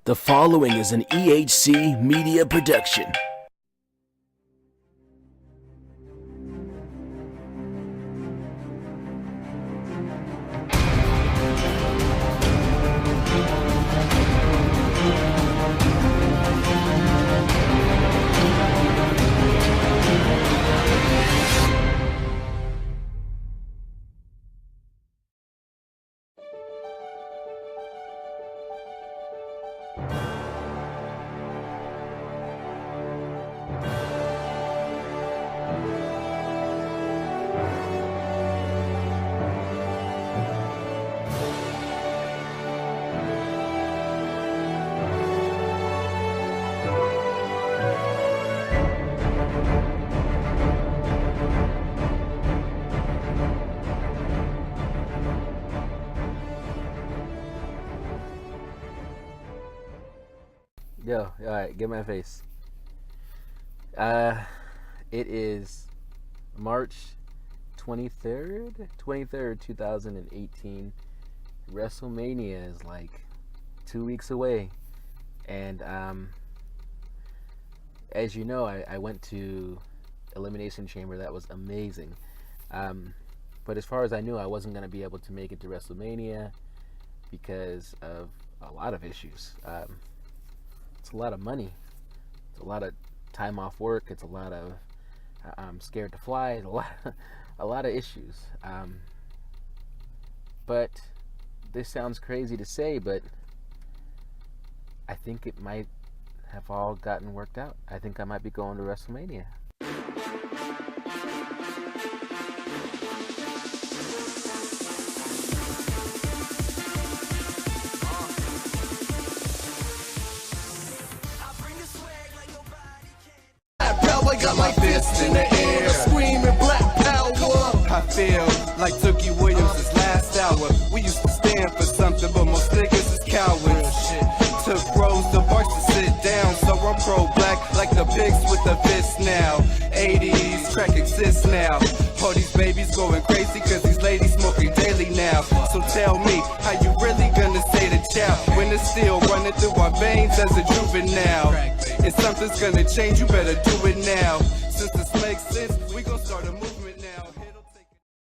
The following is an EHC media production. Yo, alright, get my face. It is March 23rd, 2018. WrestleMania is like 2 weeks away. And, as you know, I went to Elimination Chamber. That was amazing. But as far as I knew, I wasn't going to be able to make it to WrestleMania because of a lot of issues. It's a lot of money. It's a lot of time off work. It's a lot of I'm scared to fly. A lot of issues. But this sounds crazy to say, but I think it might have all gotten worked out. I think I might be going to WrestleMania. I got my fist in the air, screaming black power. I feel like Tookie Williams' last hour. We used to stand for something, but most niggas is cowards. Took rows to bars to sit down, so I'm pro-black like the pigs with the fist now. 80s track exists now. All these babies going crazy cause these ladies smoking daily now. So tell me, how you really gonna say the child when it's still running through our veins as a juvenile? If something's gonna change, you better do it now. Since this makes sense, we gonna start a movement now.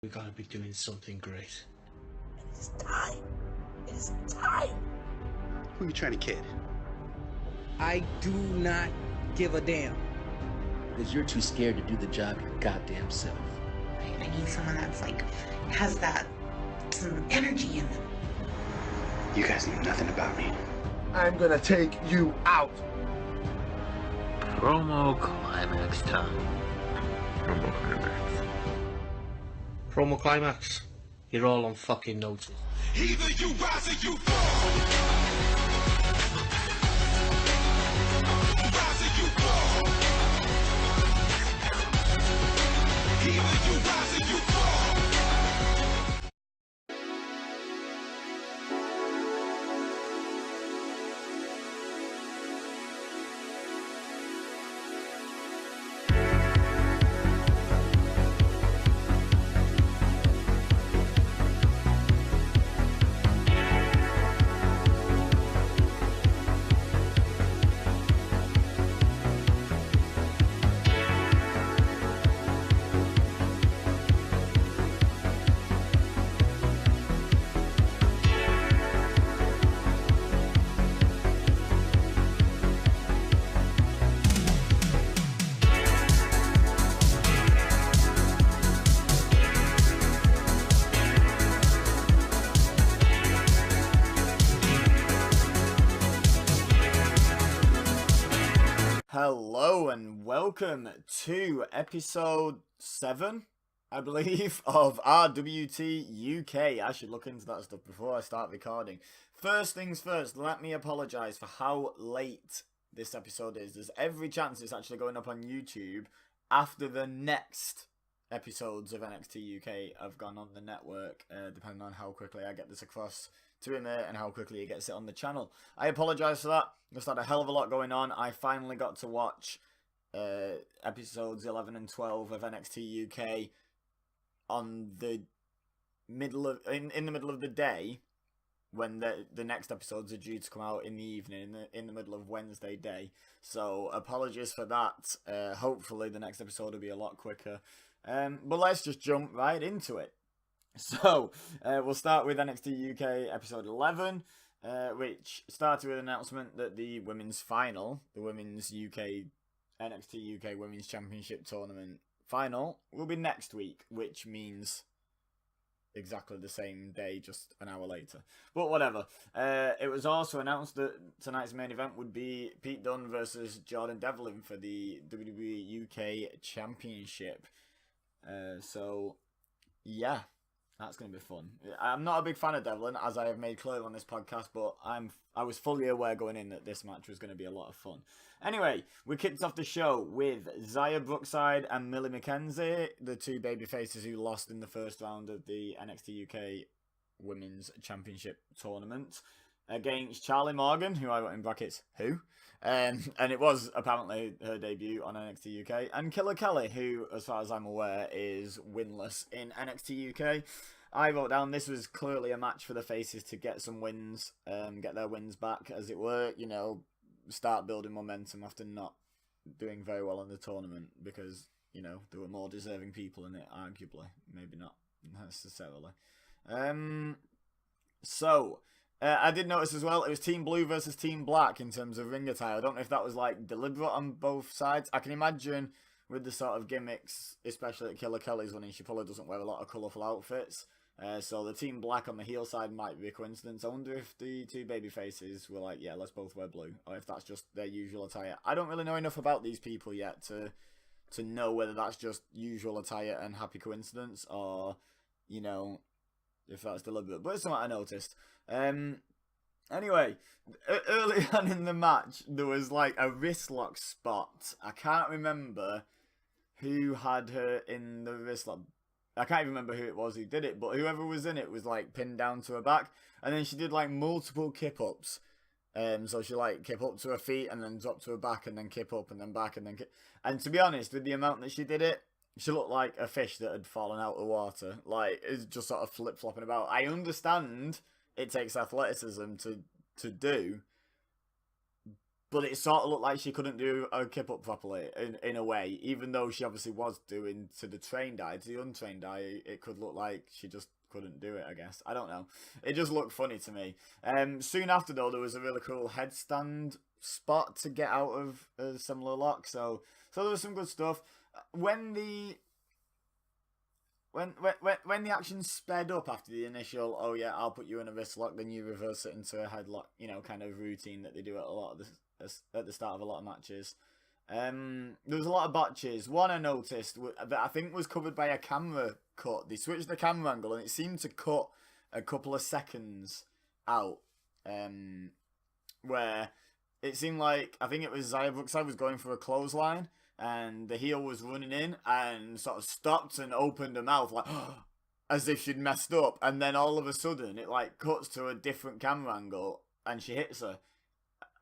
We gotta be doing something great. It's time. It's time. Who are you trying to kid? I do not give a damn. Because you're too scared to do the job your goddamn self. I need someone that's like, has that, some energy in them. You guys know nothing about me. I'm gonna take you out. Promo climax time. Promo climax. You're all on fucking notice. Either you rise or you fall. Rise or you fall. Either you rise or you fall. Hello and welcome to episode 7, I believe, of RWT UK. I should look into that stuff before I start recording. First things first, let me apologise for how late this episode is. There's every chance it's actually going up on YouTube after the next episodes of NXT UK have gone on the network, depending on how quickly I get this across to him and how quickly he gets it on the channel. I apologise for that. Just had a hell of a lot going on. I finally got to watch episodes 11 and 12 of NXT UK on the middle of in the middle of the day when the next episodes are due to come out in the evening, in the middle of Wednesday day. So apologies for that. Hopefully the next episode will be a lot quicker. But let's just jump right into it. So we'll start with NXT UK episode 11, which started with an announcement that the women's final, the women's NXT UK Women's Championship Tournament final, will be next week, which means exactly the same day, just an hour later. But whatever. It was also announced that tonight's main event would be Pete Dunne versus Jordan Devlin for the WWE UK Championship. So, yeah, that's going to be fun. I'm not a big fan of Devlin, as I have made clear on this podcast, but I was fully aware going in that this match was going to be a lot of fun. Anyway, we kicked off the show with Xia Brookside and Millie McKenzie, the two babyfaces who lost in the first round of the NXT UK Women's Championship Tournament, against Charlie Morgan, who I wrote in brackets, who? And it was apparently her debut on NXT UK, and Killer Kelly, who, as far as I'm aware, is winless in NXT UK. I wrote down this was clearly a match for the faces to get some wins, get their wins back, as it were, you know, start building momentum after not doing very well in the tournament, because, you know, there were more deserving people in it, arguably. Maybe not necessarily. I did notice as well, it was Team Blue versus Team Black in terms of ring attire. I don't know if that was, like, deliberate on both sides. I can imagine with the sort of gimmicks, especially at Killer Kelly's running, she probably doesn't wear a lot of colourful outfits. So the Team Black on the heel side might be a coincidence. I wonder if the two baby faces were like, yeah, let's both wear blue, or if that's just their usual attire. I don't really know enough about these people yet to know whether that's just usual attire and happy coincidence, or, you know, if that's deliberate. But it's something I noticed. Anyway, early on in the match, there was like a wrist lock spot. I can't remember who had her in the wrist lock. I can't even remember who it was who did it, but whoever was in it was like pinned down to her back, and then she did like multiple kip ups. So she like kip up to her feet and then drop to her back and then kip up and then back and then kip. And to be honest, with the amount that she did it, she looked like a fish that had fallen out of water. Like, it's just sort of flip flopping about. I understand it takes athleticism to do, but it sort of looked like she couldn't do a kip up properly in a way, even though she obviously was doing to the trained eye. To the untrained eye, it could look like she just couldn't do it, I guess. I don't know. It just looked funny to me. Soon after, though, there was a really cool headstand spot to get out of a similar lock. So there was some good stuff. When the action sped up after the initial, oh yeah, I'll put you in a wrist lock, then you reverse it into a headlock, you know, kind of routine that they do at a lot of at the start of a lot of matches. There was a lot of botches. One I noticed that I think was covered by a camera cut. They switched the camera angle and it seemed to cut a couple of seconds out. Where it seemed like, I think it was Xia Brookside was going for a clothesline, and the heel was running in and sort of stopped and opened her mouth like as if she'd messed up, and then all of a sudden it like cuts to a different camera angle and she hits her.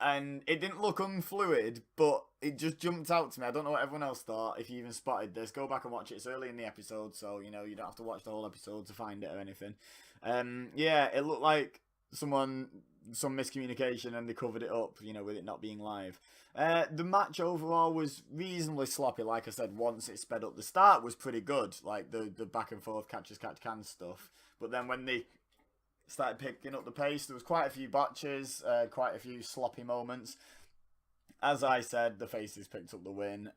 And it didn't look unfluid, but it just jumped out to me. I don't know what everyone else thought. If you even spotted this, go back and watch it. It's early in the episode, so, you know, you don't have to watch the whole episode to find it or anything. Yeah, it looked like some miscommunication, and they covered it up, you know, with it not being live. The match overall was reasonably sloppy, like I said, once it sped up. The start was pretty good, like the back and forth catch as catch can stuff. But then when they started picking up the pace, there was quite a few botches, quite a few sloppy moments. As I said, the faces picked up the win.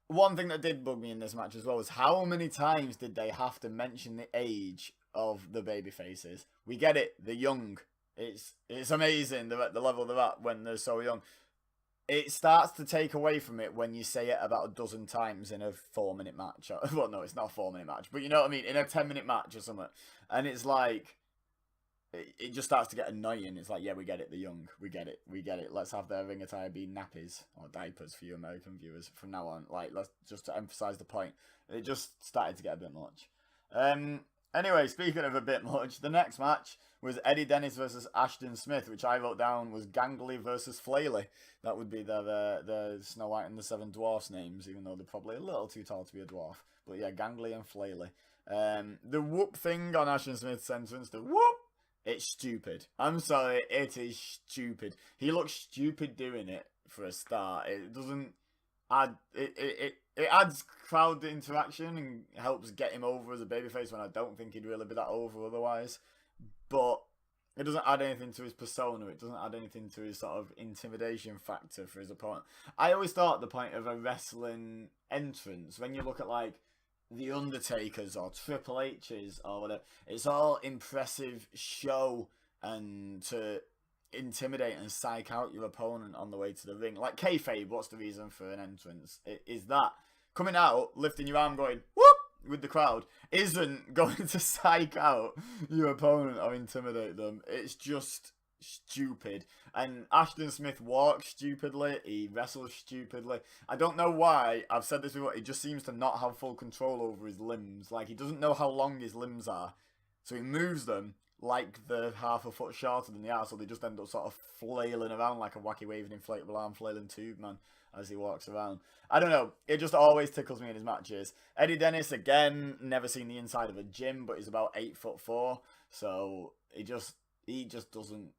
One thing that did bug me in this match as well was how many times did they have to mention the age of the baby faces? We get it, they're young. It's amazing the level they're at when they're so young. It starts to take away from it when you say it about a dozen times in a 4-minute match. Well, no, it's not a 4-minute match, but you know what I mean? In a 10-minute match or something. And it's like, it just starts to get annoying. It's like, yeah, we get it, they're young. We get it. Let's have their ring attire be nappies or diapers for you American viewers from now on. Like, let's just to emphasise the point. It just started to get a bit much. Anyway, speaking of a bit much, the next match was Eddie Dennis versus Ashton Smith, which I wrote down was Gangly versus Flaley. That would be the Snow White and the Seven Dwarfs names, even though they're probably a little too tall to be a dwarf. But yeah, Gangly and Flaley. The whoop thing on Ashton Smith's entrance, the whoop, It's stupid. I'm sorry, it is stupid. He looks stupid doing it for a start. It doesn't add it adds crowd interaction and helps get him over as a babyface when I don't think he'd really be that over otherwise. But it doesn't add anything to his persona. It doesn't add anything to his sort of intimidation factor for his opponent. I always thought the point of a wrestling entrance, when you look at like the Undertakers or Triple H's or whatever, it's all impressive show and to intimidate and psych out your opponent on the way to the ring. Like kayfabe, what's the reason for an entrance? It is that coming out, lifting your arm, going whoop with the crowd isn't going to psych out your opponent or intimidate them. It's just stupid. And Ashton Smith walks stupidly, he wrestles stupidly. I don't know why, I've said this before, he just seems to not have full control over his limbs. Like, he doesn't know how long his limbs are, so he moves them like they're half a foot shorter than they are, so they just end up sort of flailing around like a wacky waving inflatable arm flailing tube man as he walks around. I don't know, it just always tickles me in his matches. Eddie Dennis, again, never seen the inside of a gym, but he's about 8'4", so he just doesn't,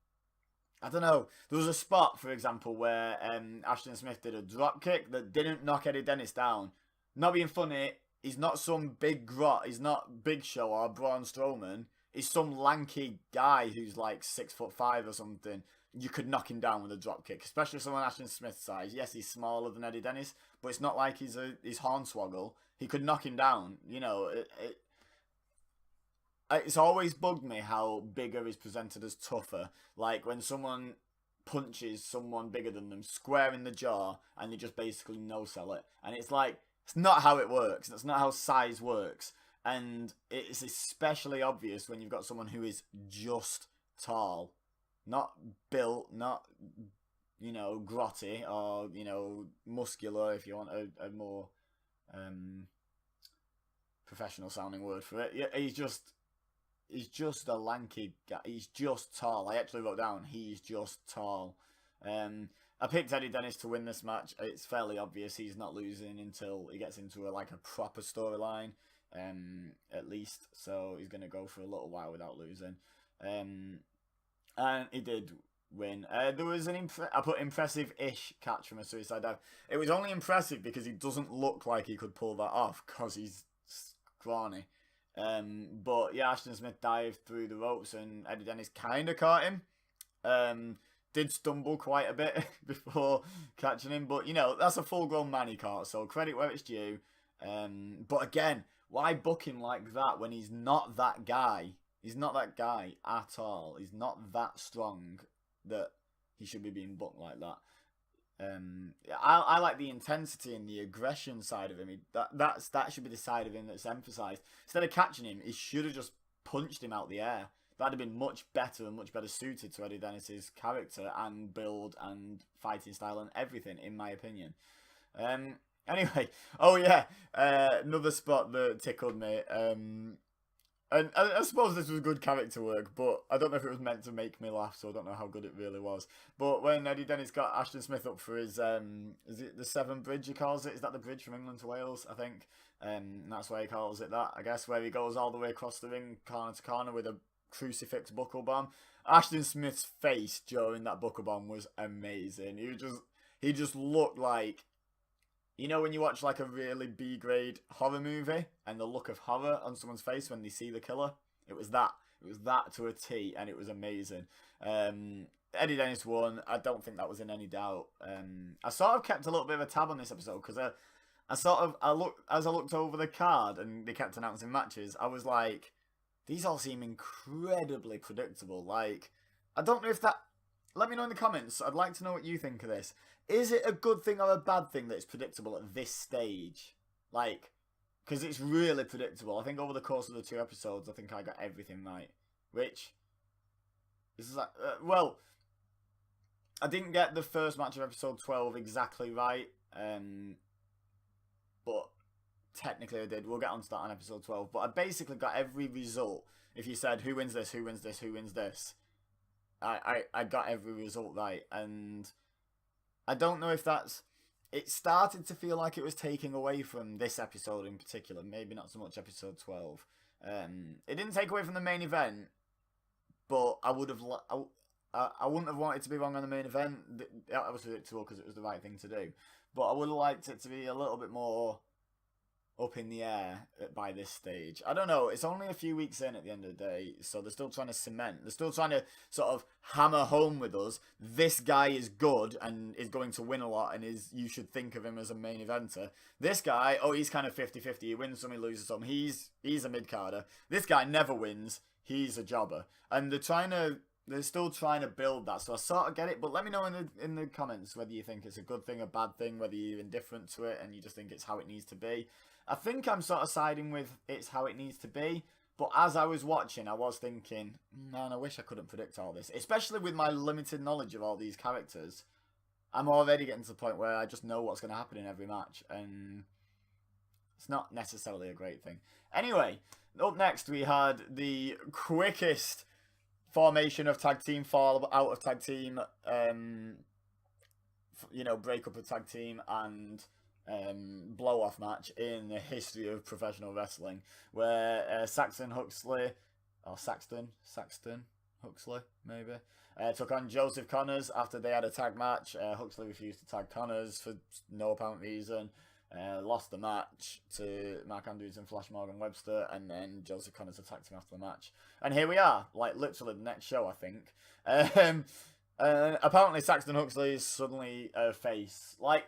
I don't know. There was a spot, for example, where Ashton Smith did a drop kick that didn't knock Eddie Dennis down. Not being funny, he's not some big grot, he's not Big Show or Braun Strowman. He's some lanky guy who's like 6'5" or something. You could knock him down with a drop kick, especially someone Ashton Smith's size. Yes, he's smaller than Eddie Dennis, but it's not like he's Hornswoggle. He could knock him down. You know, it's always bugged me how bigger is presented as tougher. Like when someone punches someone bigger than them square in the jaw and they just basically no-sell it. And it's like, it's not how it works. That's not how size works. And it's especially obvious when you've got someone who is just tall. Not built, not, you know, grotty or, you know, muscular if you want a more professional sounding word for it. Yeah, he's just a lanky guy. He's just tall. I actually wrote down, he's just tall. I picked Eddie Dennis to win this match. It's fairly obvious he's not losing until he gets into a proper storyline. At least, so he's going to go for a little while without losing. And he did win. There was I put impressive-ish catch from a suicide dive. It was only impressive because he doesn't look like he could pull that off because he's scrawny. But yeah, Ashton Smith dived through the ropes and Eddie Dennis kind of caught him. Did stumble quite a bit before catching him, but you know, that's a full-grown man he caught, so credit where it's due. But again, why book him like that when he's not that guy? He's not that guy at all. He's not that strong that he should be being booked like that. I like the intensity and the aggression side of him. That should be the side of him that's emphasised. Instead of catching him, he should have just punched him out the air. That'd have been much better and much better suited to Eddie Dennis's character and build and fighting style and everything, in my opinion. Anyway, oh yeah, another spot that tickled me. And I suppose this was good character work, but I don't know if it was meant to make me laugh, so I don't know how good it really was. But when Eddie Dennis got Ashton Smith up for his, is it the Severn Bridge he calls it? Is that the bridge from England to Wales, I think? That's why he calls it that, I guess, where he goes all the way across the ring, corner to corner, with a crucifix buckle bomb. Ashton Smith's face during that buckle bomb was amazing. He just looked like, you know when you watch like a really B-grade horror movie and the look of horror on someone's face when they see the killer? It was that. It was that to a T, and it was amazing. Eddie Dennis won. I don't think that was in any doubt. I sort of kept a little bit of a tab on this episode because as I looked over the card and they kept announcing matches, I was like, these all seem incredibly predictable. Like, I don't know if that... Let me know in the comments. I'd like to know what you think of this. Is it a good thing or a bad thing that it's predictable at this stage? Like, because it's really predictable. I think over the course of the 2 episodes, I think I got everything right. Which is like, well, I didn't get the first match of episode 12 exactly right. But technically I did. We'll get onto that on episode 12. But I basically got every result. If you said, who wins this, who wins this, who wins this, I got every result right. And I don't know if that's... It started to feel like it was taking away from this episode in particular. Maybe not so much episode 12. It didn't take away from the main event, but I would have. I wouldn't have wanted to be wrong on the main event. That was predictable because it was the right thing to do. But I would have liked it to be a little bit more up in the air by this stage. I don't know. It's only a few weeks in at the end of the day, so they're still trying to cement. They're still trying to sort of hammer home with us. This guy is good and is going to win a lot, and you should think of him as a main eventer. This guy, he's kind of 50-50. He wins some, he loses some. He's a mid-carder. This guy never wins. He's a jobber. And they're still trying to build that, so I sort of get it. But let me know in the comments whether you think it's a good thing, a bad thing, whether you're indifferent to it and you just think it's how it needs to be. I think I'm sort of siding with it's how it needs to be. But as I was watching, I was thinking, man, I wish I couldn't predict all this. Especially with my limited knowledge of all these characters. I'm already getting to the point where I just know what's going to happen in every match. And it's not necessarily a great thing. Anyway, up next we had the quickest formation of tag team fall out of tag team, breakup of tag team and blow off match in the history of professional wrestling, where Saxton Huxley maybe took on Joseph Connors after they had a tag match. Huxley refused to tag Connors for no apparent reason. Lost the match to Mark Andrews and Flash Morgan Webster, and then Joseph Connors attacked him after the match. And here we are, like literally the next show, I think. Apparently Saxton Huxley is suddenly a face. Like,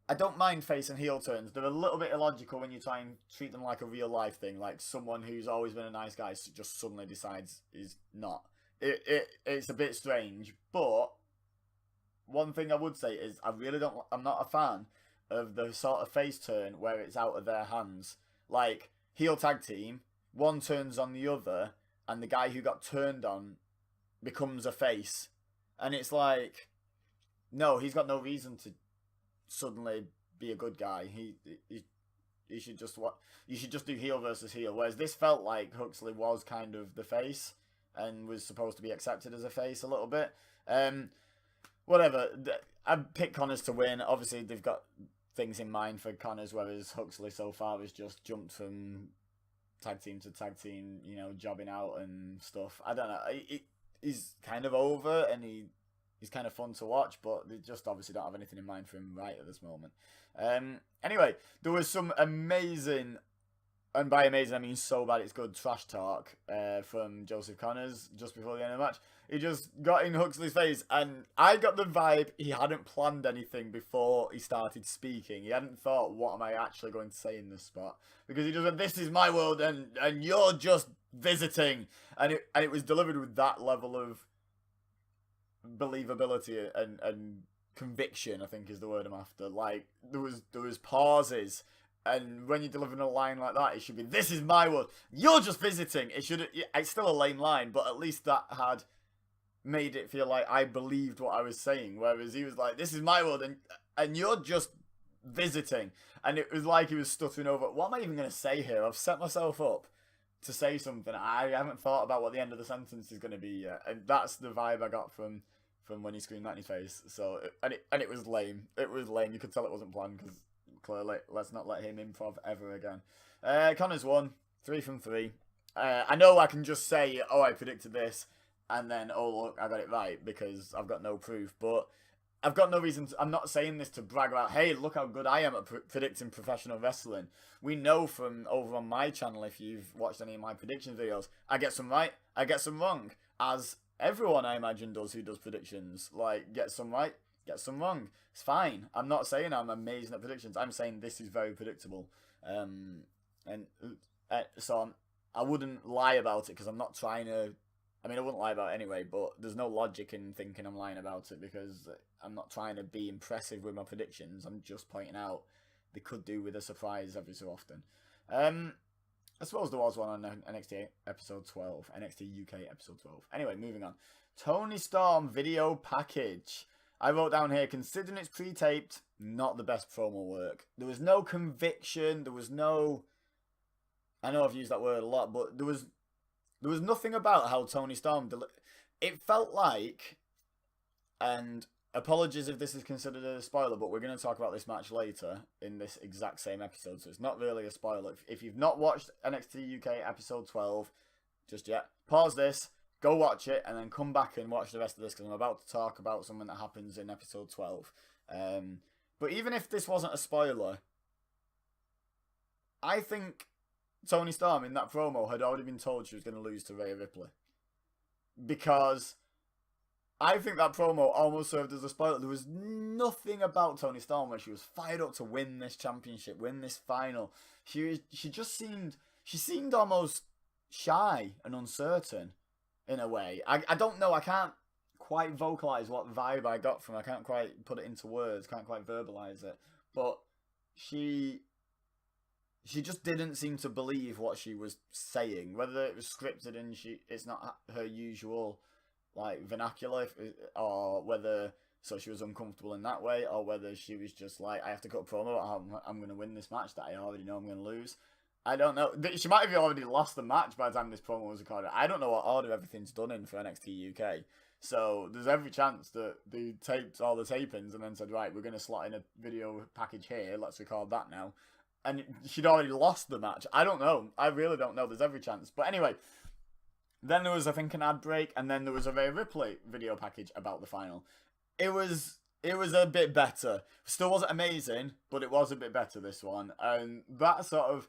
I don't mind face and heel turns. They're a little bit illogical when you try and treat them like a real life thing, like someone who's always been a nice guy just suddenly decides is not. It's a bit strange, but one thing I would say is I'm not a fan of the sort of face turn where it's out of their hands. Like, heel tag team, one turns on the other, and the guy who got turned on becomes a face. And it's like, no, he's got no reason to suddenly be a good guy. He should just you should just do heel versus heel. Whereas this felt like Huxley was kind of the face and was supposed to be accepted as a face a little bit. Whatever. I picked Connors to win. Obviously, they've got things in mind for Connors, whereas Huxley so far has just jumped from tag team to tag team, jobbing out and stuff. I don't know. He's kind of over, and he's kind of fun to watch, but they just obviously don't have anything in mind for him right at this moment. Anyway, there was some amazing, and by amazing I mean so bad it's good, trash talk from Joseph Connors just before the end of the match. He just got in Huxley's face, and I got the vibe he hadn't planned anything before he started speaking. He hadn't thought, what am I actually going to say in this spot? Because he just went, this is my world, and you're just visiting. And it was delivered with that level of believability and conviction, I think is the word I'm after. Like, there was pauses. And when you're delivering a line like that, it should be, this is my world, you're just visiting. It's still a lame line, but at least that had made it feel like I believed what I was saying. Whereas he was like, this is my world, and you're just visiting. And it was like he was stuttering over, what am I even going to say here? I've set myself up to say something. I haven't thought about what the end of the sentence is going to be yet. And that's the vibe I got from when he screamed that in his face. So, and it was lame. It was lame. You could tell it wasn't planned, because clearly, let's not let him improv ever again. Connors won, 3 from 3. I know I can just say, I predicted this, and then, look, I got it right, because I've got no proof. But I've got no reason I'm not saying this to brag about, hey, look how good I am at predicting professional wrestling. We know from over on my channel, if you've watched any of my prediction videos, I get some right, I get some wrong. As everyone, I imagine, does who does predictions. Like, get some right, get some wrong. It's fine. I'm not saying I'm amazing at predictions. I'm saying this is very predictable. So I wouldn't lie about it, because I'm not trying to... I mean, I wouldn't lie about it anyway, but there's no logic in thinking I'm lying about it, because I'm not trying to be impressive with my predictions. I'm just pointing out they could do with a surprise every so often. I suppose there was one on NXT episode 12. NXT UK episode 12. Anyway, moving on. Toni Storm video package. I wrote down here, considering it's pre-taped, not the best promo work. There was no conviction. There was no... I know I've used that word a lot, but there was nothing about how Toni Storm... It felt like... And apologies if this is considered a spoiler, but we're going to talk about this match later in this exact same episode, so it's not really a spoiler. If you've not watched NXT UK episode 12, just yet. Pause this, go watch it, and then come back and watch the rest of this, because I'm about to talk about something that happens in episode 12. But even if this wasn't a spoiler, I think Toni Storm in that promo had already been told she was going to lose to Rhea Ripley. Because I think that promo almost served as a spoiler. There was nothing about Toni Storm where she was fired up to win this championship, win this final. She seemed almost shy and uncertain in a way. I don't know, I can't quite vocalize what vibe I got from her. I can't quite put it into words, can't quite verbalize it. But she just didn't seem to believe what she was saying, whether it was scripted and it's not her usual like vernacular, or whether she was uncomfortable in that way, or whether she was just like, I have to cut a promo, I'm going to win this match that I already know I'm going to lose. I don't know. She might have already lost the match by the time this promo was recorded. I don't know what order everything's done in for NXT UK. So there's every chance that they taped all the tapings and then said, right, we're going to slot in a video package here, let's record that now. And she'd already lost the match. I don't know. I really don't know. There's every chance. But anyway, then there was, I think, an ad break, and then there was a Rhea Ripley video package about the final. It was a bit better. Still wasn't amazing, but it was a bit better, this one. And that sort of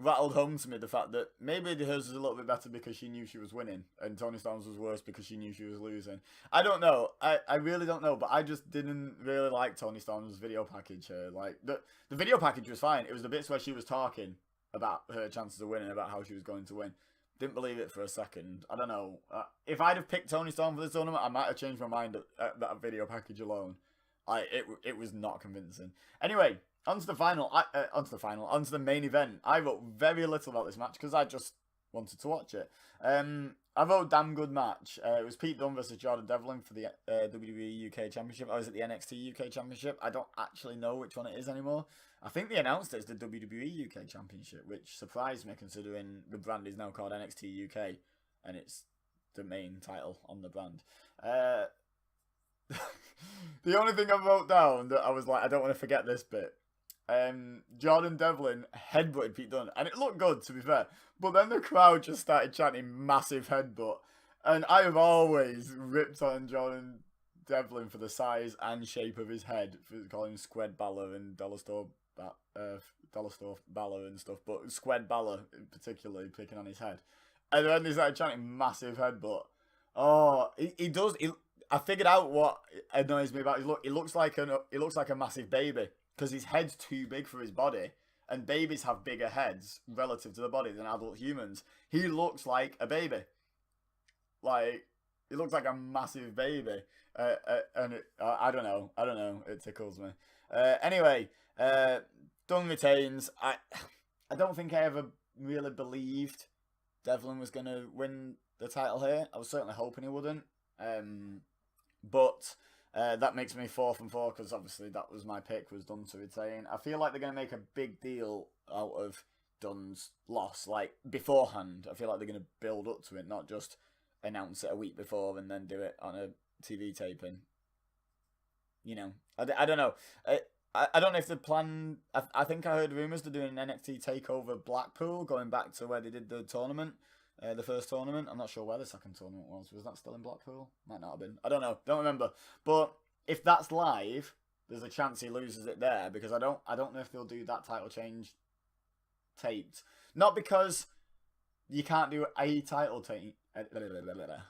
rattled home to me the fact that maybe hers was a little bit better because she knew she was winning, and Toni Storm's was worse because she knew she was losing. I don't know. I really don't know, but I just didn't really like Toni Storm's video package here. Like, the video package was fine. It was the bits where she was talking about her chances of winning, about how she was going to win. Didn't believe it for a second. I don't know. If I'd have picked Toni Storm for this tournament, I might have changed my mind at that video package alone. It was not convincing. Anyway, onto the main event. I wrote very little about this match because I just wanted to watch it. I wrote damn good match. It was Pete Dunne versus Jordan Devlin for the WWE UK Championship. I was at the NXT UK Championship. I don't actually know which one it is anymore. I think they announced it as the WWE UK Championship, which surprised me considering the brand is now called NXT UK and it's the main title on the brand. The only thing I wrote down that I was like, I don't want to forget this bit. Jordan Devlin headbutted Pete Dunne, and it looked good, to be fair. But then the crowd just started chanting massive headbutt, and I have always ripped on Jordan Devlin for the size and shape of his head, for calling him Squed Balor and Dollar-Store Balor and stuff, but Squed Balor particularly picking on his head. And then they started chanting massive headbutt. Oh, he does. I figured out what annoys me about his look. He looks like a massive baby. Because his head's too big for his body, and babies have bigger heads relative to the body than adult humans. He looks like a baby. Like, he looks like a massive baby. I don't know. It tickles me. Anyway, Dunne retains. I don't think I ever really believed Devlin was going to win the title here. I was certainly hoping he wouldn't. But that makes me 4 from 4 because obviously that was my pick, was Dunne to retain. I feel like they're going to make a big deal out of Dunne's loss, like beforehand. I feel like they're going to build up to it, not just announce it a week before and then do it on a TV taping. You know, I don't know. I don't know if the plan. I think I heard rumours they're doing an NXT takeover Blackpool, going back to where they did the tournament. The first tournament. I'm not sure where the second tournament was. Was that still in Blackpool? Might not have been. I don't know. Don't remember. But if that's live, there's a chance he loses it there, because I don't know if they'll do that title change taped. Not because you can't do a title change.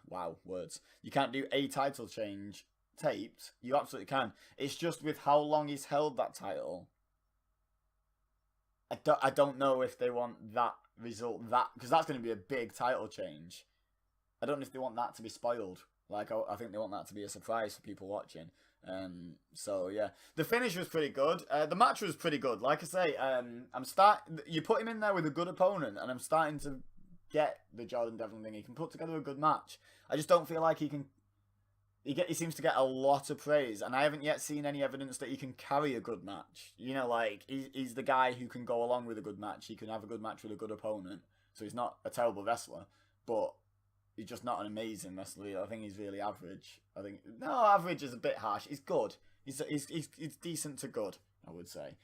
Wow, words. You can't do a title change taped. You absolutely can. It's just with how long he's held that title. I don't know if they want that result, because that's going to be a big title change. I don't know if they want that to be spoiled. Like, I think they want that to be a surprise for people watching. So yeah, the finish was pretty good. The match was pretty good. Like I say, you put him in there with a good opponent, and I'm starting to get the Jordan Devlin thing. He can put together a good match. I just don't feel like he can. He seems to get a lot of praise, and I haven't yet seen any evidence that he can carry a good match. You know, like, he's the guy who can go along with a good match. He can have a good match with a good opponent. So he's not a terrible wrestler, but he's just not an amazing wrestler. I think he's really average. Average is a bit harsh. He's good. He's decent to good, I would say.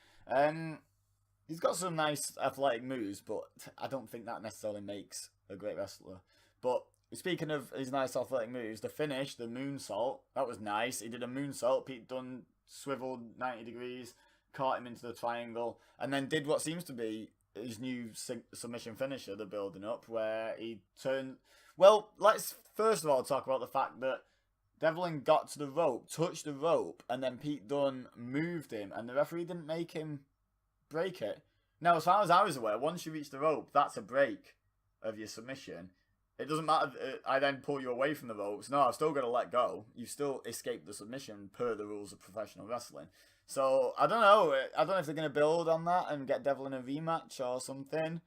He's got some nice athletic moves, but I don't think that necessarily makes a great wrestler. But speaking of his nice athletic moves, the finish, the moonsault, that was nice. He did a moonsault. Pete Dunne swiveled 90 degrees, caught him into the triangle, and then did what seems to be his new submission finisher, the building up, where he turned... Well, let's first of all talk about the fact that Devlin got to the rope, touched the rope, and then Pete Dunne moved him, and the referee didn't make him break it. Now, as far as I was aware, once you reach the rope, that's a break of your submission. It doesn't matter if I then pull you away from the ropes. No, I've still got to let go. You still escape the submission per the rules of professional wrestling. So, I don't know. I don't know if they're going to build on that and get Devlin a rematch or something.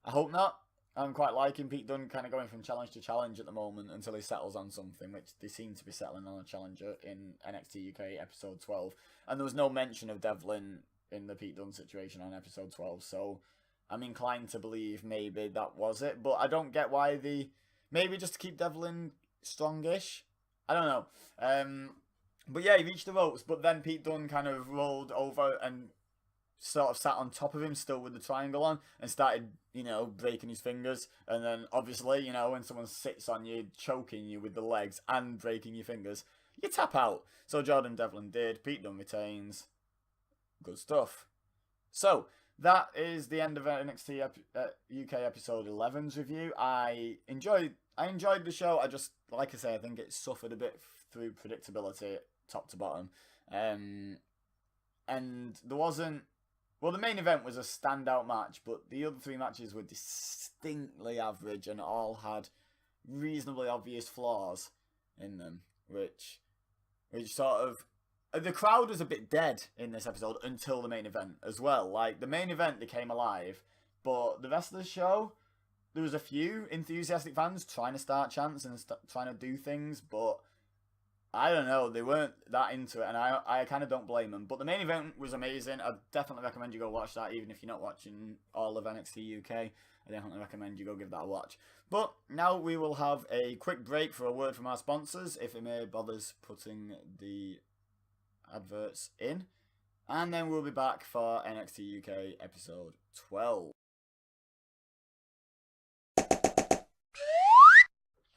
I hope not. I'm quite liking Pete Dunne kind of going from challenge to challenge at the moment until he settles on something, which they seem to be settling on a challenger in NXT UK episode 12. And there was no mention of Devlin in the Pete Dunne situation on episode 12, so I'm inclined to believe maybe that was it. But I don't get why maybe just to keep Devlin strongish? I don't know. But yeah, he reached the ropes, but then Pete Dunne kind of rolled over and sort of sat on top of him still with the triangle on and started, breaking his fingers. And then obviously, when someone sits on you, choking you with the legs and breaking your fingers, you tap out. So Jordan Devlin did. Pete Dunne retains. Good stuff. So that is the end of NXT UK episode 11's review. I enjoyed the show. I just, like I say, I think it suffered a bit through predictability top to bottom. And there wasn't... Well, the main event was a standout match, but the other three matches were distinctly average and all had reasonably obvious flaws in them, which sort of... The crowd was a bit dead in this episode until the main event as well. Like, the main event, they came alive, but the rest of the show, there was a few enthusiastic fans trying to start chants and trying to do things, but I don't know, they weren't that into it, and I kind of don't blame them. But the main event was amazing. I definitely recommend you go watch that, even if you're not watching all of NXT UK. I definitely recommend you go give that a watch. But now we will have a quick break for a word from our sponsors, if it may bothers putting the adverts in, and then we'll be back for NXT UK episode 12.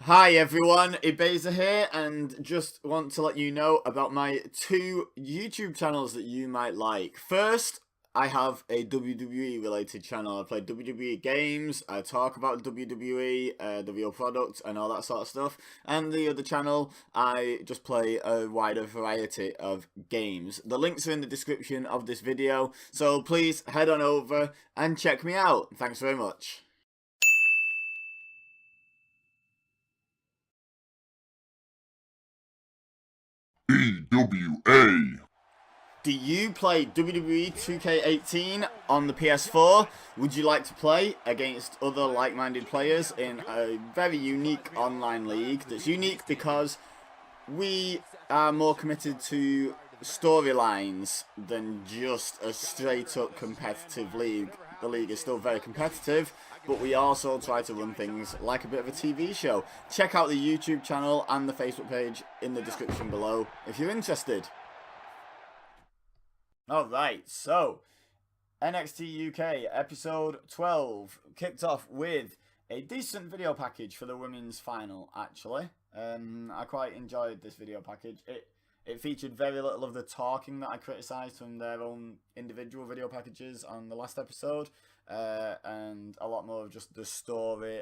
Hi everyone, Ibeza here, and just want to let you know about my two YouTube channels that you might like. First, I have a WWE related channel. I play WWE games, I talk about WWE, the real product and all that sort of stuff. And the other channel, I just play a wider variety of games. The links are in the description of this video, so please head on over and check me out. Thanks very much. EWA. Do you play WWE 2K18 on the PS4? Would you like to play against other like-minded players in a very unique online league that's unique because we are more committed to storylines than just a straight-up competitive league. The league is still very competitive, but we also try to run things like a bit of a TV show. Check out the YouTube channel and the Facebook page in the description below if you're interested. Alright, so NXT UK episode 12 kicked off with a decent video package for the women's final, actually. I quite enjoyed this video package. It featured very little of the talking that I criticised from their own individual video packages on the last episode, and a lot more of just the story,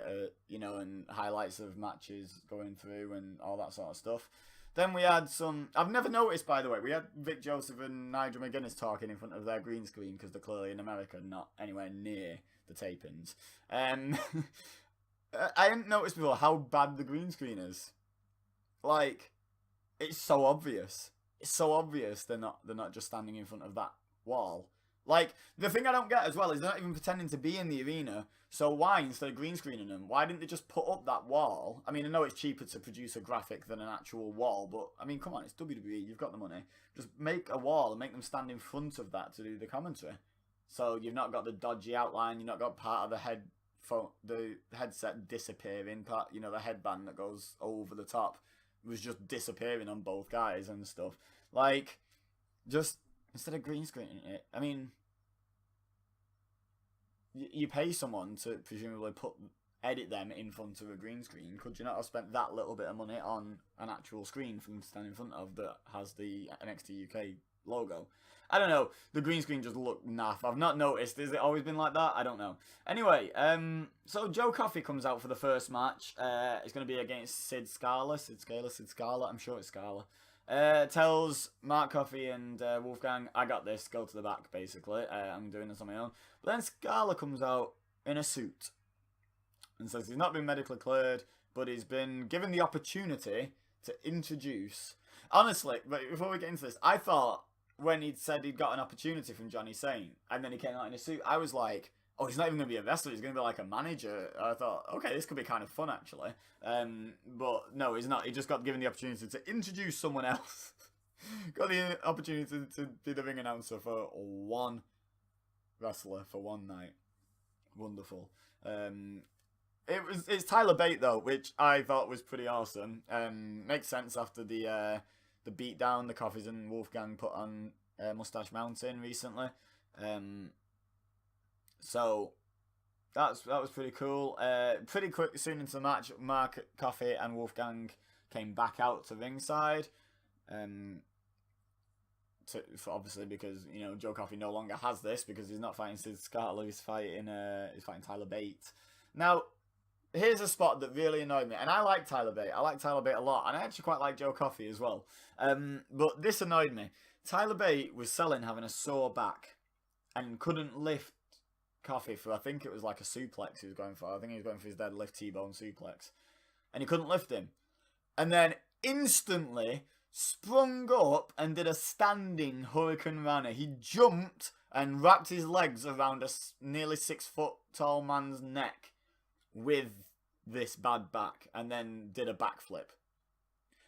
and highlights of matches going through and all that sort of stuff. Then we had some... I've never noticed, by the way, we had Vic Joseph and Nigel McGuinness talking in front of their green screen because they're clearly in America, not anywhere near the tapings. I hadn't noticed before how bad the green screen is. Like, it's so obvious. It's so obvious they're not just standing in front of that wall. Like, the thing I don't get as well is they're not even pretending to be in the arena, so why, instead of green screening them, why didn't they just put up that wall? I mean, I know it's cheaper to produce a graphic than an actual wall, but, I mean, come on, it's WWE, you've got the money. Just make a wall and make them stand in front of that to do the commentary. So you've not got the dodgy outline, you've not got part of the headset disappearing, the headband that goes over the top was just disappearing on both guys and stuff. Like, just, instead of green screening it, I mean... You pay someone to presumably put edit them in front of a green screen, could you not have spent that little bit of money on an actual screen for them to stand in front of that has the NXT UK logo? I don't know. The green screen just looked naff. I've not noticed. Has it always been like that? I don't know. Anyway, so Joe Coffey comes out for the first match. It's going to be against Sid Scala. I'm sure it's Scala. Tells Mark Coffey and Wolfgang, I got this, go to the back, basically. I'm doing this on my own. But then Scala comes out in a suit and says he's not been medically cleared, but he's been given the opportunity to introduce... Honestly, but before we get into this, I thought when he'd said he'd got an opportunity from Johnny Saint, and then he came out in a suit, I was like, oh, he's not even going to be a wrestler, he's going to be like a manager. I thought, okay, this could be kind of fun, actually. But no, he's not. He just got given the opportunity to introduce someone else. Got the opportunity to be the ring announcer for one wrestler for one night. Wonderful. It's Tyler Bate, though, which I thought was pretty awesome. Makes sense after the beatdown the Coffeys and Wolfgang put on Mustache Mountain recently. So that was pretty cool. Pretty quick soon into the match, Mark Coffey and Wolfgang came back out to ringside. Obviously because Joe Coffey no longer has this because he's not fighting Sid Scala, he's fighting Tyler Bate. Now, here's a spot that really annoyed me, and I like Tyler Bate. I like Tyler Bate a lot, and I actually quite like Joe Coffey as well. But this annoyed me. Tyler Bate was selling having a sore back and couldn't lift Coffey for, I think it was like a suplex he was going for. I think he was going for his deadlift T-bone suplex. And he couldn't lift him. And then instantly sprung up and did a standing Hurricane Rana. He jumped and wrapped his legs around a nearly 6 foot tall man's neck with this bad back and then did a backflip.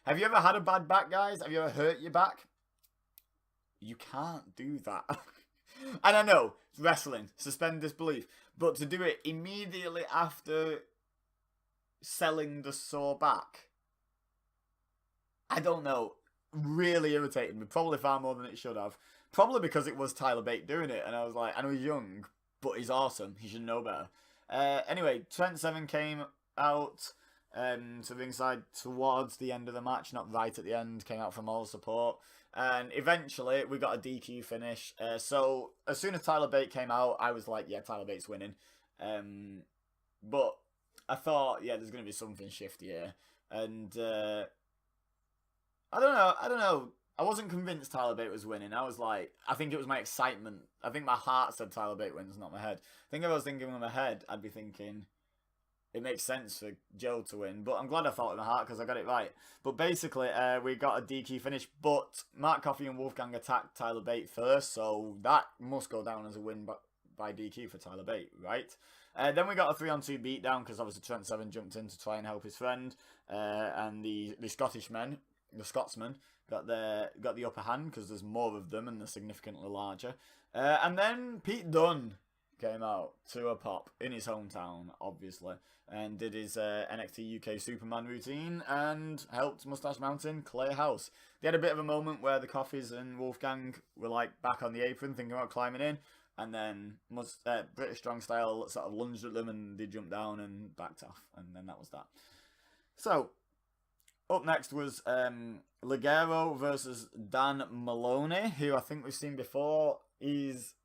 Have you ever had a bad back, guys? Have you ever hurt your back? You can't do that. And I know, it's wrestling, suspend disbelief, but to do it immediately after selling the sore back, I don't know, really irritated me, probably far more than it should have. Probably because it was Tyler Bate doing it, and I was like, I know he's young, but he's awesome, he should know better. Anyway, Trent Seven came out to ringside towards the end of the match, not right at the end, came out for moral support. And eventually, we got a DQ finish. So, as soon as Tyler Bate came out, I was like, yeah, Tyler Bate's winning. But I thought, yeah, there's going to be something shifty here. And I don't know. I wasn't convinced Tyler Bate was winning. I was like, I think it was my excitement. I think my heart said Tyler Bate wins, not my head. I think if I was thinking with my head, I'd be thinking it makes sense for Joe to win. But I'm glad I thought with my heart because I got it right. But basically, we got a DQ finish. But Mark Coffey and Wolfgang attacked Tyler Bate first. So that must go down as a win by DQ for Tyler Bate, right? Then we got a 3-on-2 beatdown because obviously Trent Seven jumped in to try and help his friend. And the Scotsman, got the upper hand because there's more of them and they're significantly larger. And then Pete Dunne came out to a pop in his hometown, obviously, and did his NXT UK Superman routine and helped Mustache Mountain clear house. They had a bit of a moment where the Coffeys and Wolfgang were like back on the apron thinking about climbing in, and then British Strong Style sort of lunged at them and they jumped down and backed off, and then that was that. So, up next was Ligero versus Dan Maloney, who I think we've seen before. He's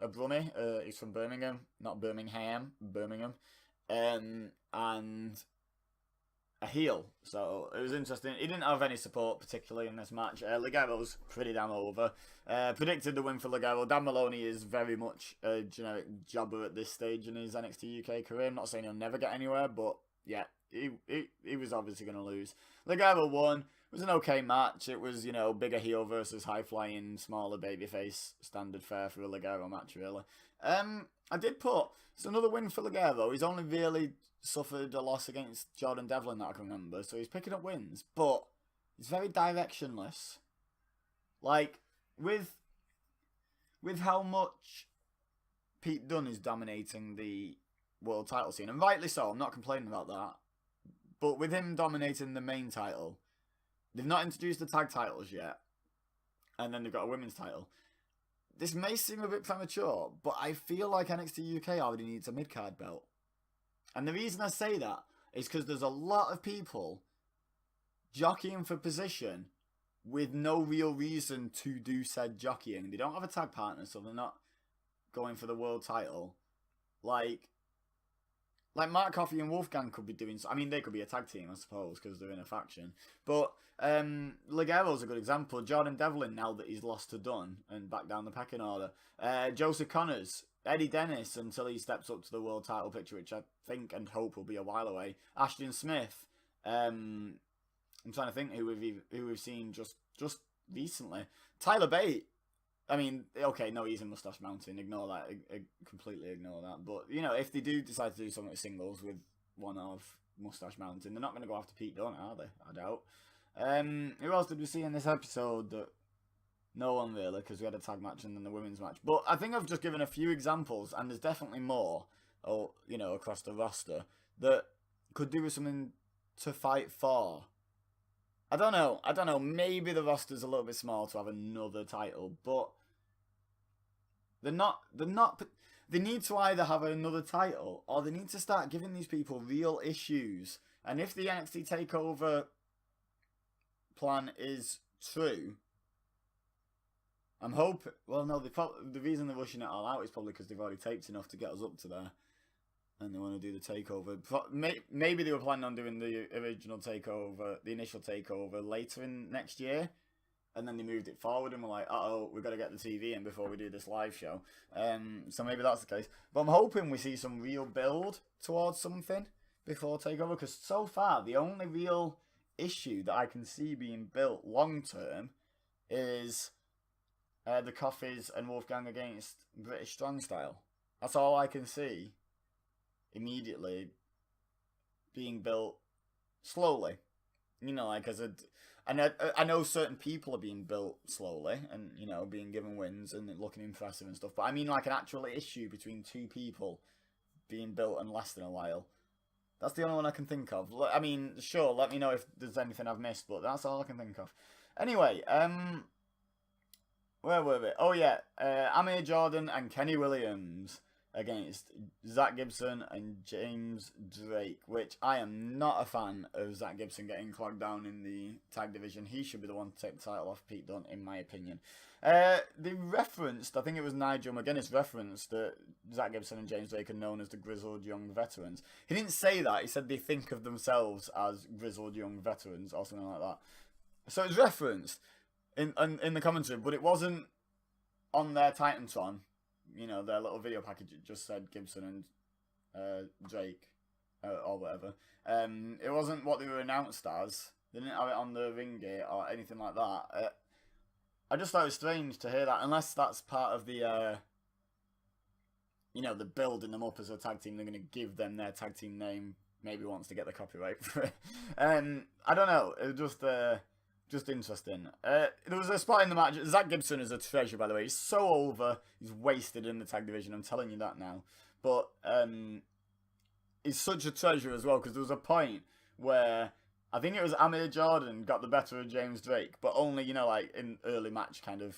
a Brummie. He's from Birmingham, not Birmingham, Birmingham. And a heel. So it was interesting. He didn't have any support particularly in this match. Ligero's pretty damn over. Predicted the win for Ligero. Dan Maloney is very much a generic jobber at this stage in his NXT UK career. I'm not saying he'll never get anywhere, but yeah, he was obviously going to lose. Ligero won. It was an okay match. It was, bigger heel versus high-flying, smaller babyface. Standard fare for a Ligero match, really. I did put, it's another win for Ligero. He's only really suffered a loss against Jordan Devlin that I can remember, so he's picking up wins. But he's very directionless. Like, with how much Pete Dunne is dominating the world title scene, and rightly so, I'm not complaining about that. But with him dominating the main title, they've not introduced the tag titles yet, and then they've got a women's title. This may seem a bit premature, but I feel like NXT UK already needs a mid-card belt. And the reason I say that is because there's a lot of people jockeying for position with no real reason to do said jockeying. They don't have a tag partner, so they're not going for the world title. Like Mark Coffey and Wolfgang could be doing... I mean, they could be a tag team, I suppose, because they're in a faction. But Ligero's a good example. Jordan Devlin, now that he's lost to Dunne and back down the pecking order. Joseph Connors. Eddie Dennis, until he steps up to the world title picture, which I think and hope will be a while away. Ashton Smith. I'm trying to think who we've seen just recently. Tyler Bate. I mean, okay, no, he's in Mustache Mountain. Ignore that. Completely ignore that. But, you know, if they do decide to do something with singles with one of Mustache Mountain, they're not going to go after Pete Dunne, are they? I doubt. Who else did we see in this episode? No one really, because we had a tag match and then the women's match. But I think I've just given a few examples, and there's definitely more, across the roster, that could do with something to fight for. I don't know. Maybe the roster's a little bit small to have another title, but they're not. They need to either have another title or they need to start giving these people real issues. And if the NXT Takeover plan is true, I'm hoping. Well, no, the reason they're rushing it all out is probably because they've already taped enough to get us up to there. And they want to do the takeover. Maybe they were planning on doing the original takeover, the initial takeover, later in next year. And then they moved it forward and were like, uh-oh, we've got to get the TV in before we do this live show. So maybe that's the case. But I'm hoping we see some real build towards something before takeover. Because so far, the only real issue that I can see being built long-term is the Coffeys and Wolfgang against British Strong Style. That's all I can see immediately being built slowly. You know, like I know certain people are being built slowly and, you know, being given wins and looking impressive and stuff. But I mean like an actual issue between two people being built and lasting a while. That's the only one I can think of. I mean, sure, let me know if there's anything I've missed, but that's all I can think of. Anyway, where were we? Oh yeah, Amir Jordan and Kenny Williams against Zach Gibson and James Drake, which I am not a fan of Zach Gibson getting clogged down in the tag division. He should be the one to take the title off Pete Dunne, in my opinion. They referenced, I think it was Nigel McGuinness referenced that Zach Gibson and James Drake are known as the grizzled young veterans. He didn't say that, he said they think of themselves as grizzled young veterans or something like that. So it's referenced in the commentary, but it wasn't on their Titantron. You know, their little video package, it just said Gibson and Drake, or whatever. It wasn't what they were announced as. They didn't have it on the ring gate or anything like that. I just thought it was strange to hear that, unless that's part of the, the building them up as a tag team. They're going to give them their tag team name, maybe once to get the copyright for it. I don't know, it was just interesting. There was a spot in the match. Zach Gibson is a treasure, by the way. He's so over. He's wasted in the tag division. I'm telling you that now. But he's such a treasure as well, because there was a point where I think it was Amir Jordan got the better of James Drake, but only, like in early match kind of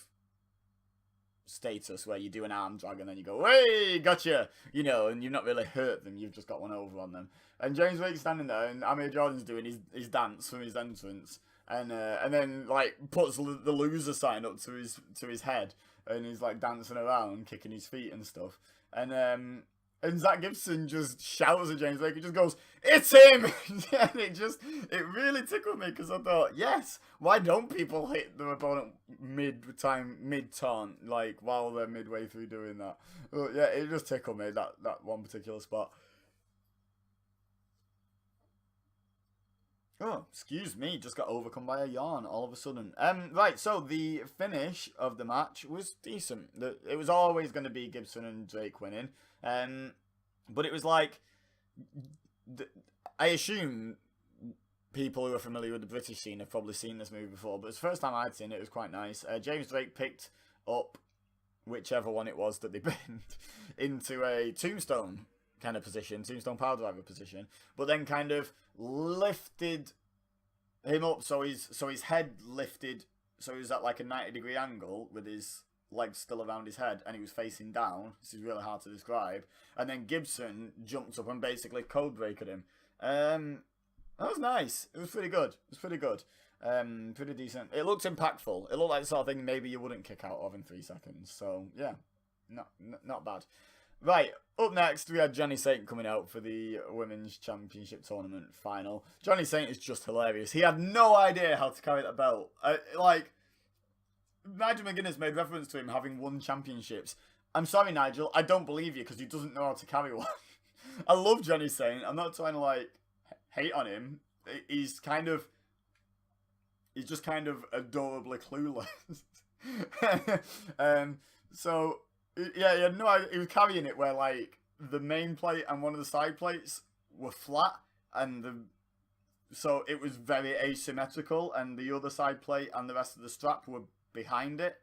status where you do an arm drag and then you go, hey, gotcha, and you've not really hurt them. You've just got one over on them. And James Drake's standing there and Amir Jordan's doing his dance from his entrance. And then like puts the loser sign up to his head, and he's like dancing around, kicking his feet and stuff. And Zach Gibson just shouts at James Drake. He just goes, "It's him!" And it really tickled me, because I thought, yes, why don't people hit their opponent mid-taunt, like while they're midway through doing that? But yeah, it just tickled me, that one particular spot. Oh, excuse me, just got overcome by a yawn all of a sudden. Right, so the finish of the match was decent. It was always going to be Gibson and Drake winning. But it was like, I assume people who are familiar with the British scene have probably seen this movie before, but it's the first time I'd seen it. It was quite nice. James Drake picked up whichever one it was that they pinned into a tombstone kind of position, tombstone power driver position, but then kind of lifted him up so his head lifted, so he was at like a 90-degree angle with his legs still around his head and he was facing down. This is really hard to describe. And then Gibson jumped up and basically code breakered him. That was nice. It was pretty good. Pretty decent. It looked impactful. It looked like the sort of thing maybe you wouldn't kick out of in 3 seconds. So yeah, not bad. Right, up next we had Johnny Saint coming out for the Women's Championship Tournament final. Johnny Saint is just hilarious. He had no idea how to carry that belt. Nigel McGuinness made reference to him having won championships. I'm sorry, Nigel, I don't believe you because he doesn't know how to carry one. I love Johnny Saint. I'm not trying to hate on him. He's just kind of adorably clueless. So yeah, he had no idea. He was carrying it where the main plate and one of the side plates were flat, and so it was very asymmetrical, and the other side plate and the rest of the strap were behind it.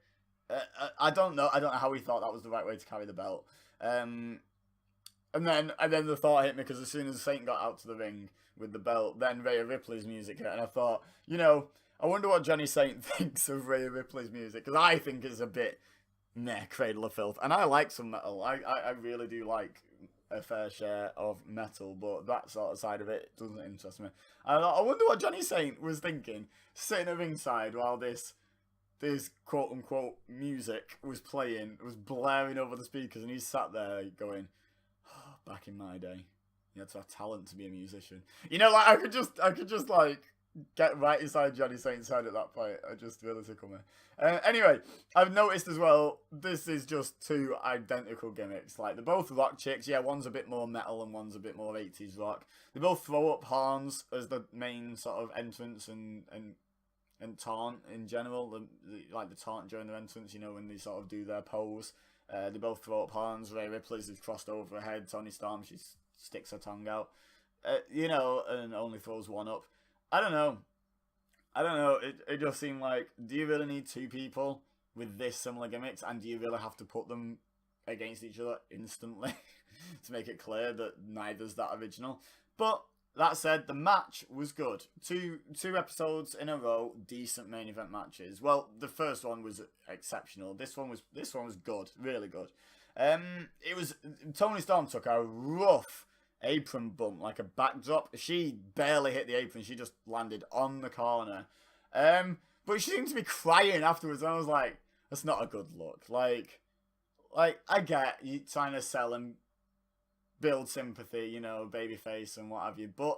I don't know how he thought that was the right way to carry the belt. And then the thought hit me because as soon as Saint got out to the ring with the belt, then Rhea Ripley's music hit, and I thought, I wonder what Johnny Saint thinks of Rhea Ripley's music, because I think it's a bit Cradle of Filth, and I like some metal. I really do like a fair share of metal, but that sort of side of it doesn't interest me. I wonder what Johnny Saint was thinking, sitting at ringside while this quote unquote music was playing, was blaring over the speakers, and he's sat there going, oh, back in my day, you had to have talent to be a musician. I could just get right inside Johnny Saint's head at that point. It just really tickled me. Anyway, I've noticed as well, this is just 2 identical gimmicks. They're both rock chicks. Yeah, one's a bit more metal and one's a bit more 80s rock. They both throw up horns as the main sort of entrance and taunt in general. The taunt during their entrance, when they sort of do their pose. They both throw up horns. Rhea Ripley's is crossed over her head. Toni Storm, she sticks her tongue out. And only throws one up. I don't know. It just seemed like, do you really need 2 people with this similar gimmicks, and do you really have to put them against each other instantly to make it clear that neither's that original? But that said, the match was good. Two episodes in a row, decent main event matches. Well, the first one was exceptional. This one was good, really good. It was Toni Storm took a rough apron bump, like a backdrop. She barely hit the apron. She just landed on the corner. But she seemed to be crying afterwards. And I was like, that's not a good look. I get you trying to sell and build sympathy, babyface and what have you. But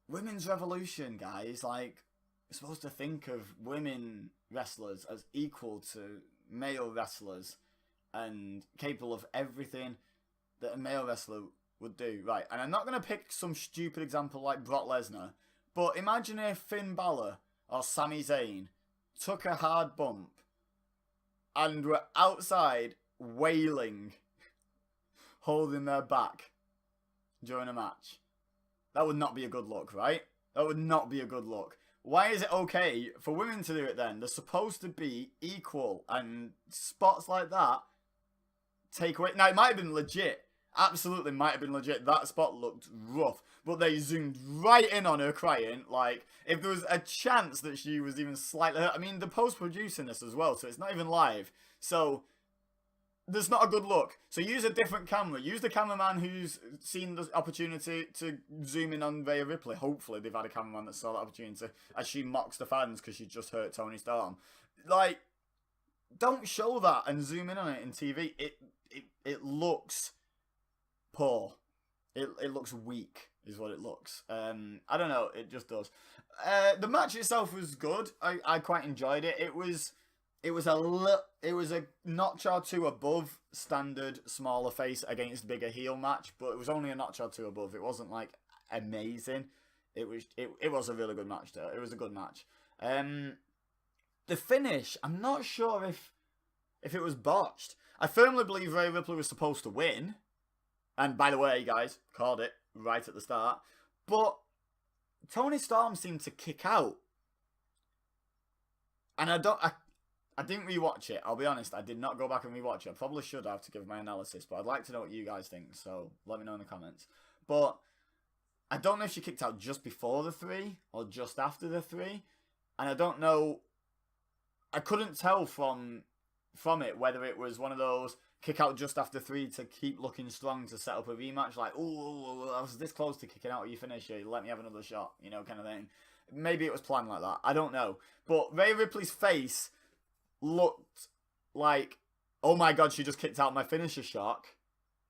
women's revolution, guys. You're supposed to think of women wrestlers as equal to male wrestlers and capable of everything that a male wrestler would do. Right, and I'm not going to pick some stupid example like Brock Lesnar, but imagine if Finn Balor or Sami Zayn took a hard bump and were outside wailing, holding their back during a match. That would not be a good look, right? That would not be a good look. Why is it okay for women to do it then? They're supposed to be equal, and spots like that take away. Now, it might have been legit. Absolutely might have been legit. That spot looked rough, but they zoomed right in on her crying. If there was a chance that she was even slightly hurt. I mean, the post-producing this as well, so it's not even live. So there's not a good look. So use a different camera. Use the cameraman who's seen the opportunity to zoom in on Rhea Ripley. Hopefully they've had a cameraman that saw that opportunity as she mocks the fans because she just hurt Toni Storm. Don't show that and zoom in on it in TV. It looks poor. It looks weak is what it looks. I don't know, it just does. The match itself was good. I quite enjoyed it. It was a notch or 2 above standard smaller face against bigger heel match, but it was only a notch or 2 above. It wasn't amazing. It was a really good match though. It was a good match. The finish, I'm not sure if it was botched. I firmly believe Rhea Ripley was supposed to win. And by the way, guys, called it right at the start. But Toni Storm seemed to kick out. And I didn't rewatch it. I'll be honest, I did not go back and rewatch it. I probably should have to give my analysis, but I'd like to know what you guys think. So let me know in the comments. But I don't know if she kicked out just before the 3 or just after the 3. And I don't know. I couldn't tell from from it, whether it was one of those kick out just after 3 to keep looking strong to set up a rematch, like, oh, I was this close to kicking out, you finish it, let me have another shot, you know, kind of thing. Maybe it was planned like that, I don't know. But Rhea Ripley's face looked like, oh my god, she just kicked out my finisher shock,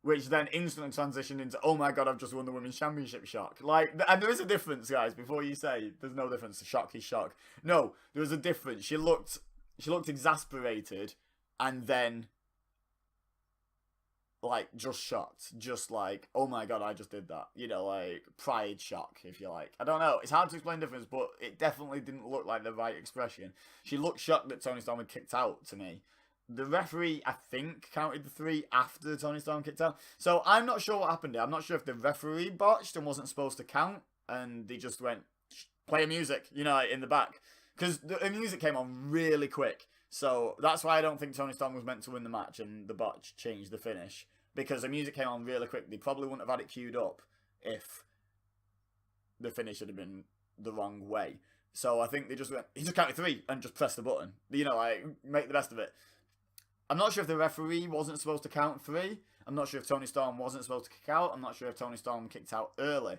which then instantly transitioned into, oh my god, I've just won the Women's Championship shock. Like, and there is a difference, guys, before you say there's no difference, shock is shock. No, there was a difference. She looked exasperated, and then, like, just shocked. Just like, oh my god, I just did that. You know, like, pride shock, if you like. I don't know, it's hard to explain the difference, but it definitely didn't look like the right expression. She looked shocked that Toni Storm had kicked out, to me. The referee, I think, counted the 3 after Toni Storm kicked out. So I'm not sure what happened there. I'm not sure if the referee botched and wasn't supposed to count, and they just went, play music, you know, in the back. Because the music came on really quick. So that's why I don't think Toni Storm was meant to win the match, and the botch changed the finish. Because the music came on really quick. They probably wouldn't have had it queued up if the finish had been the wrong way. So I think they just went, he just counted 3 and just pressed the button. You know, like, make the best of it. I'm not sure if the referee wasn't supposed to count 3. I'm not sure if Toni Storm wasn't supposed to kick out. I'm not sure if Toni Storm kicked out early.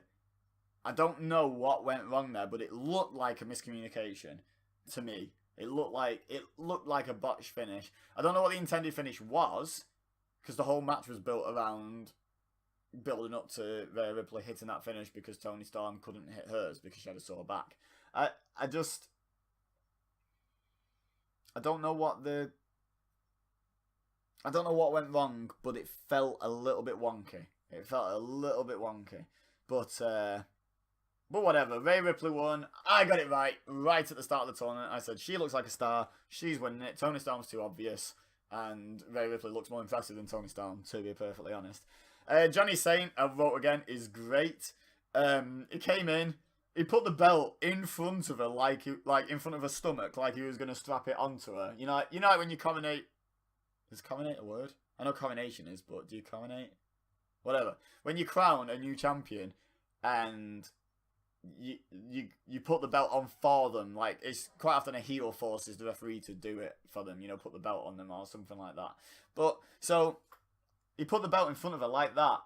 I don't know what went wrong there, but it looked like a miscommunication to me. It looked like a botched finish. I don't know what the intended finish was, because the whole match was built around building up to Rhea Ripley hitting that finish because Toni Storm couldn't hit hers because she had a sore back. I don't know what went wrong, but it felt a little bit wonky. But whatever. Rhea Ripley won. I got it right at the start of the tournament. I said she looks like a star. She's winning it. Toni Storm's too obvious. And Rhea Ripley looks more impressive than Toni Storm, to be perfectly honest. Johnny Saint, I wrote again, is great. He came in. He put the belt in front of her, like in front of her stomach, like he was going to strap it onto her. You know, like when you coronate. Is coronate a word? I know coronation is, but do you coronate? Whatever. When you crown a new champion, and you put the belt on for them, like, it's quite often a heel forces the referee to do it for them, you know, put the belt on them or something like that. But, so, he put the belt in front of her like that,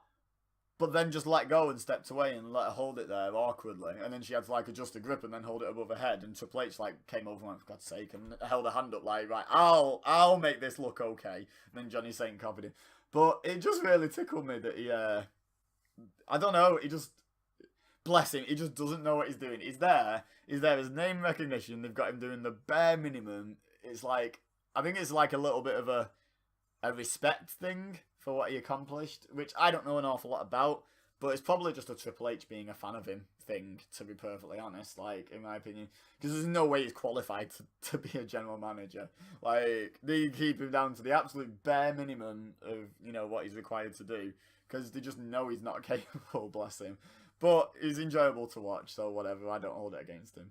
but then just let go and stepped away and let her hold it there awkwardly, and then she had to, like, adjust the grip and then hold it above her head, and Triple H, like, came over and went, for God's sake, and held her hand up like, right, I'll make this look okay, and then Johnny Saint copied it. But it just really tickled me that he, I don't know, he just, bless him, he just doesn't know what he's doing. He's there as name recognition, they've got him doing the bare minimum. It's like, I think it's like a little bit of a respect thing for what he accomplished, which I don't know an awful lot about, but it's probably just a Triple H being a fan of him thing, to be perfectly honest, like, in my opinion, because there's no way he's qualified to be a general manager. Like, they keep him down to the absolute bare minimum of, you know, what he's required to do, because they just know he's not capable, bless him. But he's enjoyable to watch, so whatever, I don't hold it against him.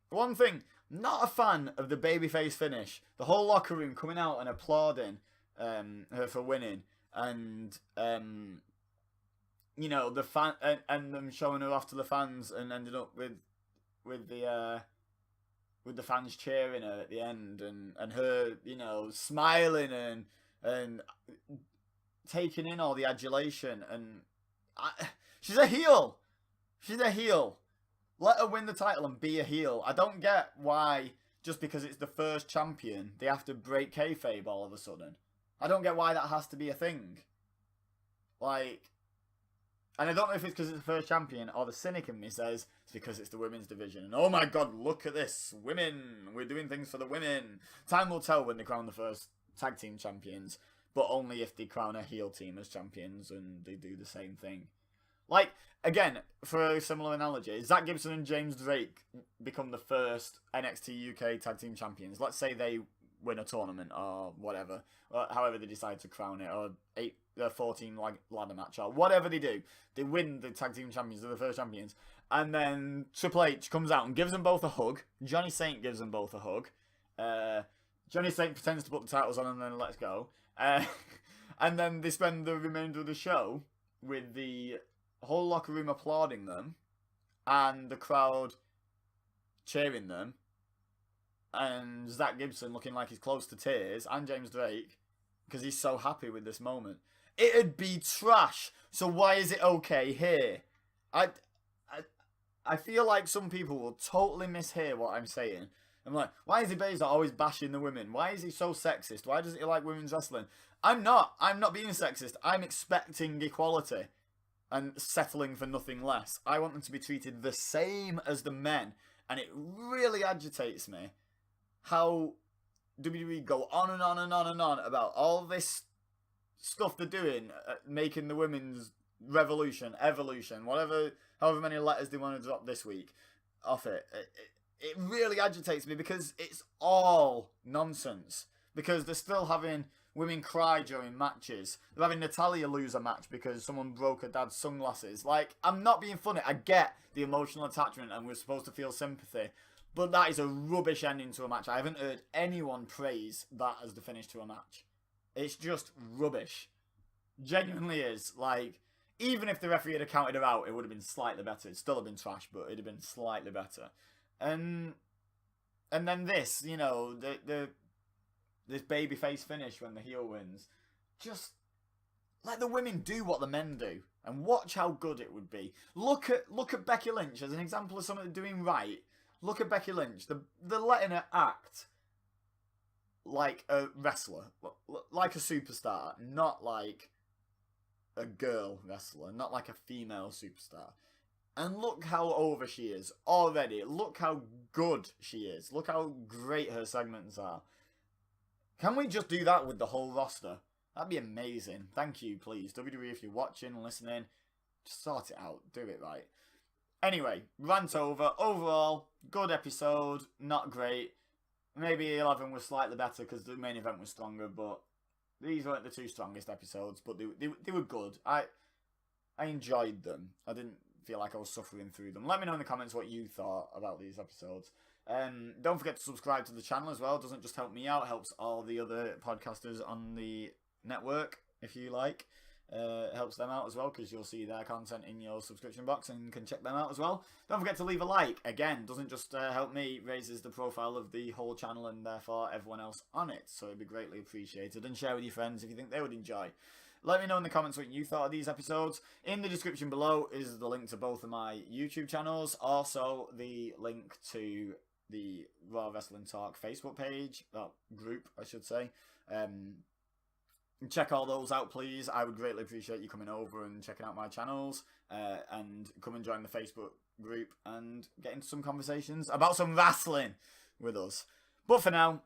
One thing, not a fan of the babyface finish. The whole locker room coming out and applauding her for winning, and you know, the fan and them showing her off to the fans, and ended up with the fans cheering her at the end, and her, you know, smiling and taking in all the adulation, and she's a heel. She's a heel. Let her win the title and be a heel. I don't get why, just because it's the first champion, they have to break kayfabe all of a sudden. I don't get why that has to be a thing. Like, and I don't know if it's because it's the first champion, or the cynic in me says it's because it's the women's division. And oh my god, look at this. Women. We're doing things for the women. Time will tell when they crown the first tag team champions, but only if they crown a heel team as champions and they do the same thing. Like, again, for a similar analogy, Zach Gibson and James Drake become the first NXT UK tag team champions. Let's say they win a tournament or whatever, or however they decide to crown it, or 14 ladder match, or whatever they do. They win the tag team champions, they're the first champions. And then Triple H comes out and gives them both a hug. Johnny Saint gives them both a hug. Johnny Saint pretends to put the titles on and then lets go. And then they spend the remainder of the show with the whole locker room applauding them and the crowd cheering them. and Zach Gibson looking like he's close to tears, and James Drake, because he's so happy with this moment. It'd be trash. So why is it okay here? I feel like some people will totally mishear what I'm saying. I'm like, why is Baszler always bashing the women? Why is he so sexist? Why doesn't he like women's wrestling? I'm not being sexist. I'm expecting equality and settling for nothing less. I want them to be treated the same as the men. And it really agitates me how WWE go on and on and on and on about all this stuff they're doing, making the women's revolution, evolution, however many letters they want to drop this week off it. It really agitates me because it's all nonsense. Because they're still having women cry during matches. They're having Natalya lose a match because someone broke her dad's sunglasses. Like, I'm not being funny. I get the emotional attachment and we're supposed to feel sympathy. But that is a rubbish ending to a match. I haven't heard anyone praise that as the finish to a match. It's just rubbish. Genuinely is. Like, even if the referee had counted her out, it would have been slightly better. It'd still have been trash, but it'd have been slightly better. And then this, you know, this babyface finish when the heel wins. Just let the women do what the men do, and watch how good it would be. Look at Becky Lynch as an example of something they're doing right. Look at Becky Lynch. They're letting her act like a wrestler, like a superstar, not like a girl wrestler, not like a female superstar. And look how over she is already. Look how good she is. Look how great her segments are. Can we just do that with the whole roster? That'd be amazing. Thank you, please. WWE, if you're watching and listening, just sort it out. Do it right. Anyway, rant over. Overall, good episode. Not great. Maybe 11 was slightly better because the main event was stronger, but these weren't the two strongest episodes, but they were good. I enjoyed them. I didn't feel like I was suffering through them. Let me know in the comments what you thought about these episodes. Don't forget to subscribe to the channel as well. It doesn't just help me out, it helps all the other podcasters on the network, if you like. It helps them out as well because you'll see their content in your subscription box and can check them out as well. Don't forget to leave a like. Again, doesn't just help me, raises the profile of the whole channel and therefore everyone else on it. So it'd be greatly appreciated. And share with your friends if you think they would enjoy. Let me know in the comments what you thought of these episodes. In the description below is the link to both of my YouTube channels. Also, the link to the Raw Wrestling Talk Facebook page. Group, I should say. Check all those out, please. I would greatly appreciate you coming over and checking out my channels. And come and join the Facebook group and get into some conversations about some wrestling with us. But for now,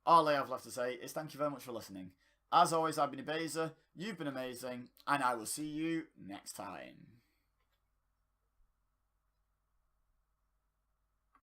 all I have left to say is thank you very much for listening. As always, I've been Baszler, you've been amazing, and I will see you next time.